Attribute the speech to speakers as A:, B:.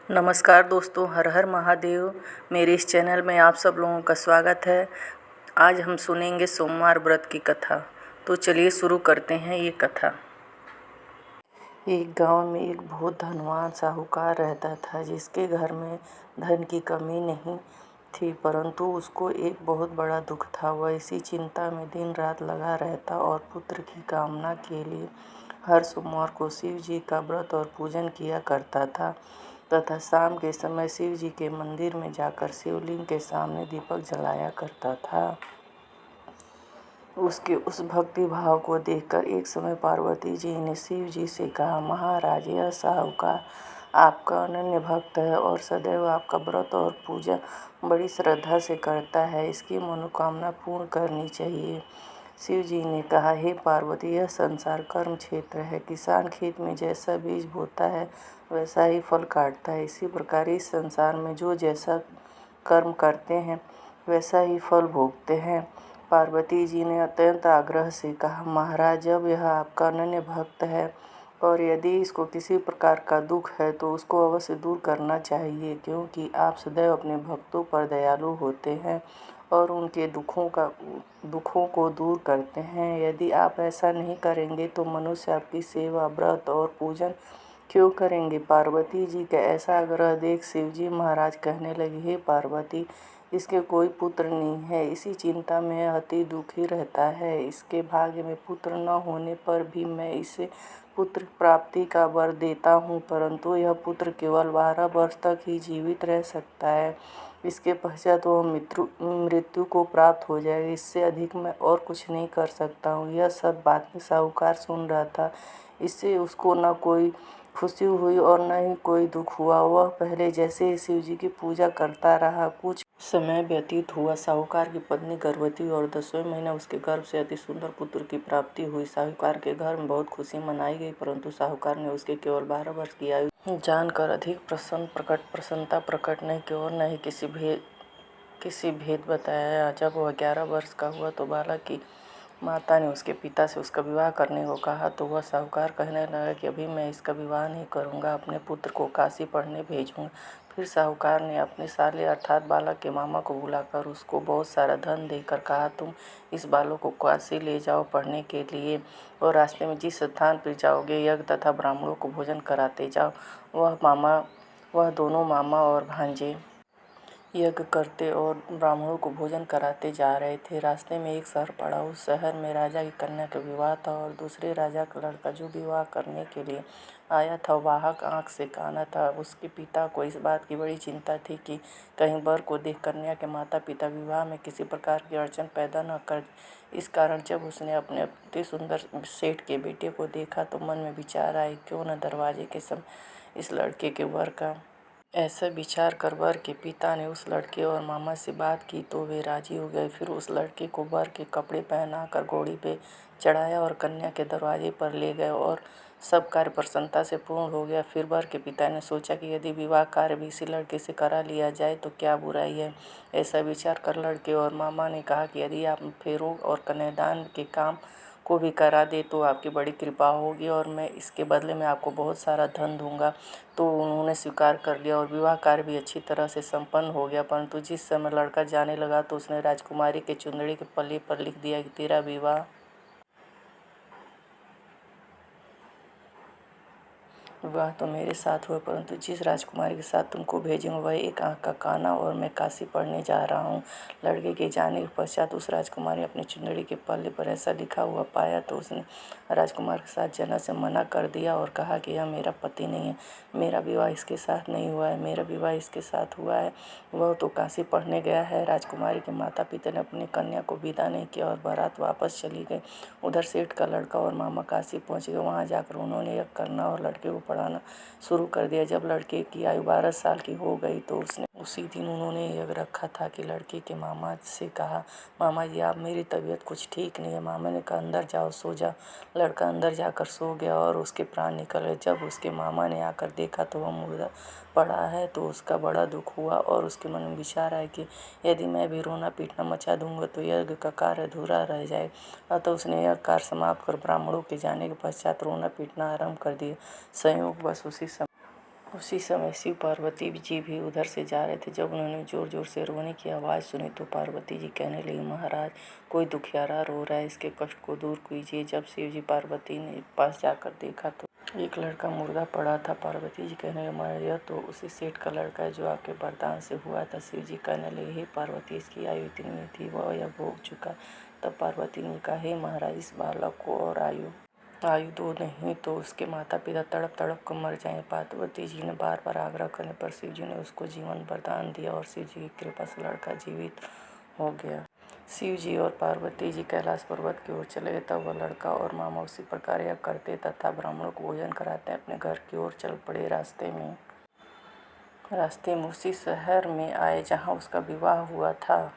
A: नमस्कार दोस्तों, हर हर महादेव। मेरे इस चैनल में आप सब लोगों का स्वागत है। आज हम सुनेंगे सोमवार व्रत की कथा। तो चलिए शुरू करते हैं ये कथा। एक गांव में एक बहुत धनवान साहूकार रहता था, जिसके घर में धन की कमी नहीं थी, परंतु उसको एक बहुत बड़ा दुख था। वह इसी चिंता में दिन रात लगा रहता और पुत्र की कामना के लिए हर सोमवार को शिव जी का व्रत और पूजन किया करता था तथा शाम के समय शिव जी के मंदिर में जाकर शिवलिंग के सामने दीपक जलाया करता था। उसके उस भक्ति भाव को देखकर एक समय पार्वती जी ने शिव जी से कहा, महाराज, यह साहूकार आपका अनन्य भक्त है और सदैव आपका व्रत और पूजा बड़ी श्रद्धा से करता है। इसकी मनोकामना पूर्ण करनी चाहिए। शिव जी ने कहा, हे पार्वती, यह संसार कर्म क्षेत्र है। किसान खेत में जैसा बीज बोता है वैसा ही फल काटता है। इसी प्रकार इस संसार में जो जैसा कर्म करते हैं वैसा ही फल भोगते हैं। पार्वती जी ने अत्यंत आग्रह से कहा, महाराज, जब यह आपका अनन्य भक्त है और यदि इसको किसी प्रकार का दुख है तो उसको अवश्य दूर करना चाहिए, क्योंकि आप सदैव अपने भक्तों पर दयालु होते हैं और उनके दुखों को दूर करते हैं। यदि आप ऐसा नहीं करेंगे तो मनुष्य आपकी सेवा, व्रत और पूजन क्यों करेंगे। पार्वती जी का ऐसा आग्रह देख शिवजी महाराज कहने लगे, हे पार्वती, इसके कोई पुत्र नहीं है। इसी चिंता में अति दुखी रहता है। इसके भाग्य में पुत्र न होने पर भी मैं इसे पुत्र प्राप्ति का वर देता हूँ, परंतु यह पुत्र केवल 12 वर्ष तक ही जीवित रह सकता है। इसके पश्चात वह मृत्यु को प्राप्त हो जाएगा। इससे अधिक मैं और कुछ नहीं कर सकता हूँ। यह सब बातें साहूकार सुन रहा था। इससे उसको न कोई खुशी हुई और न ही कोई दुख हुआ। वह पहले जैसे ही शिव जी की पूजा करता रहा। कुछ समय व्यतीत हुआ। साहूकार की पत्नी गर्भवती और 10वें महीने उसके गर्भ से अति सुंदर पुत्र की प्राप्ति हुई। साहूकार के घर में बहुत खुशी मनाई गई, परंतु साहूकार ने उसके केवल 12 वर्ष की आयु जानकर अधिक प्रसन्नता प्रकट नहीं की और न ही किसी भेद बताया। जब वह 11 वर्ष का हुआ तो बालक की माता ने उसके पिता से उसका विवाह करने को कहा, तो वह साहूकार कहने लगा कि अभी मैं इसका विवाह नहीं करूंगा, अपने पुत्र को काशी पढ़ने भेजूंगा। फिर साहूकार ने अपने साले अर्थात बालक के मामा को बुलाकर उसको बहुत सारा धन देकर कहा, तुम इस बालक को काशी ले जाओ पढ़ने के लिए और रास्ते में जिस स्थान पर जाओगे यज्ञ तथा ब्राह्मणों को भोजन कराते जाओ। वह दोनों मामा और भांजे यज्ञ करते और ब्राह्मणों को भोजन कराते जा रहे थे। रास्ते में एक शहर पड़ा। उस शहर में राजा की कन्या का विवाह था और दूसरे राजा का लड़का जो विवाह करने के लिए आया था वाहक आंख से काना था। उसके पिता को इस बात की बड़ी चिंता थी कि कहीं वर को देख कन्या के माता पिता विवाह में किसी प्रकार की अड़चन पैदा न कर। इस कारण जब उसने अपने अति सुंदर सेठ के बेटे को देखा तो मन में विचार आए, क्यों न दरवाजे के समय इस लड़के के वर का। ऐसा विचार कर वर के पिता ने उस लड़के और मामा से बात की तो वे राजी हो गए। फिर उस लड़के को वर के कपड़े पहनाकर घोड़ी पे चढ़ाया और कन्या के दरवाजे पर ले गए और सब कार्य प्रसन्नता से पूर्ण हो गया। फिर वर के पिता ने सोचा कि यदि विवाह कार्य भी इसी लड़के से करा लिया जाए तो क्या बुराई है। ऐसा विचार कर लड़के और मामा ने कहा कि यदि आप फेरों और कन्यादान के काम को भी करा दे तो आपकी बड़ी कृपा होगी और मैं इसके बदले में आपको बहुत सारा धन दूंगा। तो उन्होंने स्वीकार कर लिया और विवाह कार्य भी अच्छी तरह से संपन्न हो गया। परंतु जिस समय लड़का जाने लगा तो उसने राजकुमारी के चुंदड़ी के पल्ले पर लिख दिया कि तेरा विवाह तो मेरे साथ हुआ, परंतु जिस राजकुमारी के साथ तुमको भेजूंगा वह एक आंख का काना और मैं काशी पढ़ने जा रहा हूँ। लड़के के जाने के पश्चात उस राजकुमारी अपने चुंदड़ी के पल्ले पर ऐसा लिखा हुआ पाया तो उसने राजकुमार के साथ जाने से मना कर दिया और कहा कि यह मेरा पति नहीं है, मेरा विवाह इसके साथ नहीं हुआ है, मेरा विवाह इसके साथ हुआ है, वह तो काशी पढ़ने गया है। राजकुमारी के माता पिता ने अपनी कन्या को विदा नहीं किया और बारात वापस चली गई। उधर सेठ का लड़का और मामा काशी पहुँच गए। वहाँ जाकर उन्होंने यज्ञ करना और लड़के को पढ़ाना शुरू कर दिया। जब लड़के की आयु 12 साल की हो गई तो उसी दिन उन्होंने यज्ञ रखा था कि लड़के के मामा से कहा, मामा जी, आप मेरी तबीयत कुछ ठीक नहीं है। मामा ने कहा, अंदर जाओ, सो जा। लड़का अंदर जाकर सो गया और उसके प्राण निकल गए। जब उसके मामा ने आकर देखा तो वह मुर्दा पड़ा है तो उसका बड़ा दुख हुआ और उसके मन में विचार आया कि यदि मैं भी रोना पीटना मचा दूंगा तो यज्ञ का कार्य अधूरा रह जाए। अतः उसने यह कार्य समाप्त कर ब्राह्मणों के जाने के पश्चात रोना पीटना आरंभ कर दिया। संयोगवश उसी समय उसी समय शिव पार्वती जी भी उधर से जा रहे थे। जब उन्होंने जोर जोर से रोने की आवाज़ सुनी तो पार्वती जी कहने लगी, महाराज कोई दुखियारा रो रहा है, इसके कष्ट को दूर कीजिए। जब शिव जी पार्वती ने पास जाकर देखा तो एक लड़का मुर्दा पड़ा था। पार्वती जी कहने लगे, महाराज यह तो उसी सेठ का लड़का है जो आपके वरदान से हुआ था। शिव जी कहने लगे, हे पार्वती, इसकी आयु इतनी थी, वह यह भोग चुका। तब पार्वती ने कहा, हे महाराज, इस बालक को और आयु दो, नहीं तो उसके माता पिता तड़प तड़प कर मर जाएंगे। पार्वती जी ने बार बार आग्रह करने पर शिव जी ने उसको जीवन वरदान दिया और शिव जी की कृपा से लड़का जीवित हो गया। शिव जी और पार्वती जी कैलाश पर्वत की ओर चले गए। तब वह लड़का और मामा उसी प्रकार यह करते तथा ब्राह्मणों को भोजन कराते अपने घर की ओर चल पड़े। रास्ते में उसी शहर में आए जहाँ उसका विवाह हुआ था।